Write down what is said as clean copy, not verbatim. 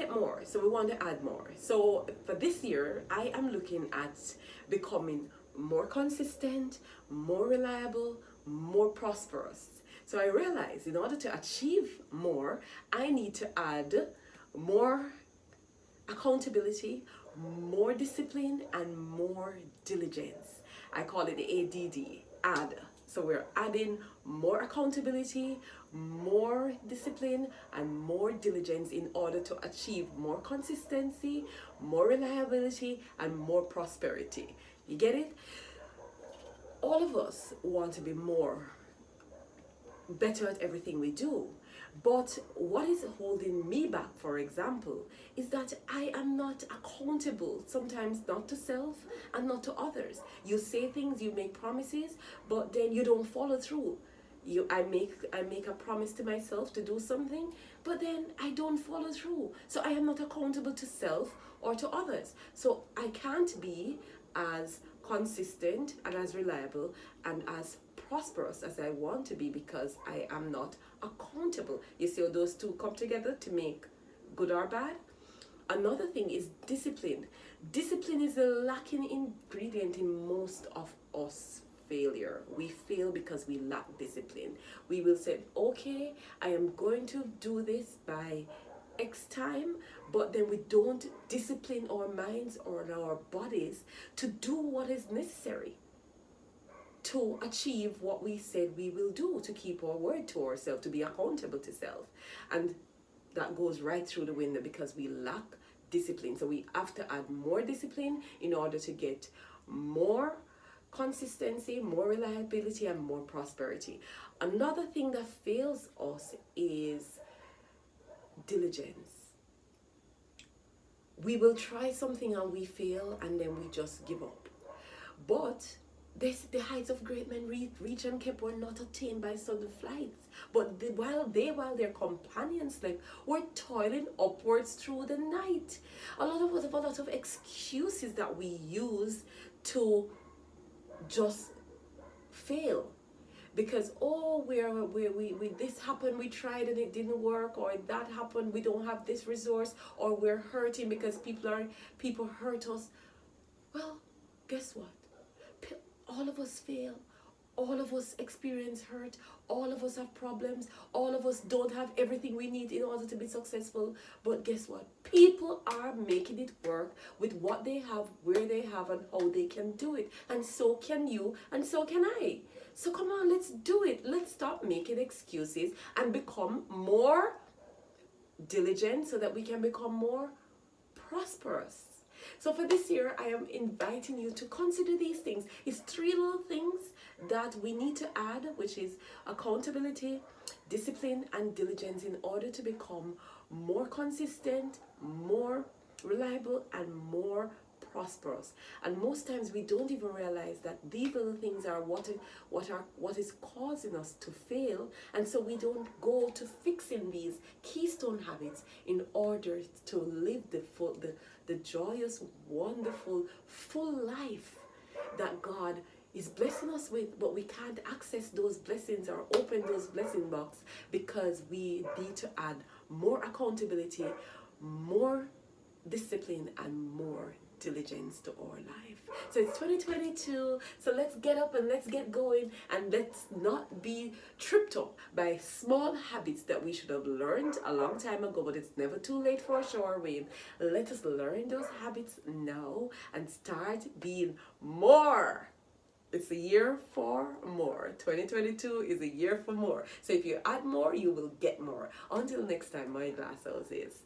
get more, so we want to add more. So for this year, I am looking at becoming more consistent, more reliable, more prosperous. So I realized in order to achieve more, I need to add more accountability, more discipline, and more diligence. I call it the ADD, add. So we're adding more accountability, more discipline, and more diligence in order to achieve more consistency, more reliability, and more prosperity. You get it? All of us want to be better at everything we do. But what is holding me back, for example, is that I am not accountable, sometimes not to self and not to others. You say things, you make promises, but then you don't follow through. I make a promise to myself to do something, but then I don't follow through. So I am not accountable to self or to others. So I can't be as consistent and as reliable and as prosperous as I want to be because I am not accountable. You see how those two come together to make good or bad? Another thing is discipline. Discipline is a lacking ingredient in most of us failure. We fail because we lack discipline. We will say, okay, I am going to do this by X time, but then we don't discipline our minds or our bodies to do what is necessary to achieve what we said we will do, to keep our word to ourselves, to be accountable to self. And that goes right through the window because we lack discipline. So we have to add more discipline in order to get more consistency, more reliability, and more prosperity. Another thing that fails us is diligence. We will try something and we fail and then we just give up. But the heights of great men reach and kept were not attained by sudden flights. But while their companions slept, were toiling upwards through the night. A lot of us have a lot of excuses that we use to just fail. Because we this happened, we tried and it didn't work, or that happened, we don't have this resource, or we're hurting because people hurt us. Well, guess what? All of us fail. All of us experience hurt. All of us have problems. All of us don't have everything we need in order to be successful. But guess what? People are making it work with what they have, where they have, and how they can do it. And so can you, and so can I. So come on, let's do it. Let's stop making excuses and become more diligent so that we can become more prosperous. So for this year, I am inviting you to consider these things. It's 3 little things that we need to add, which is accountability, discipline, and diligence in order to become more consistent, more reliable, and more prosperous. And most times we don't even realize that these little things are what is causing us to fail, and so we don't go to fixing these keystone habits in order to live the joyous, wonderful, full life that God is blessing us with. But we can't access those blessings or open those blessing box because we need to add more accountability, more discipline, and more diligence to our life. So it's 2022, so let's get up and let's get going, and let's not be tripped up by small habits that we should have learned a long time ago, but it's never too late for a shower win. Let us learn those habits now and start being more. It's a year for more. 2022 is a year for more. So if you add more, you will get more. Until next time, my glass house is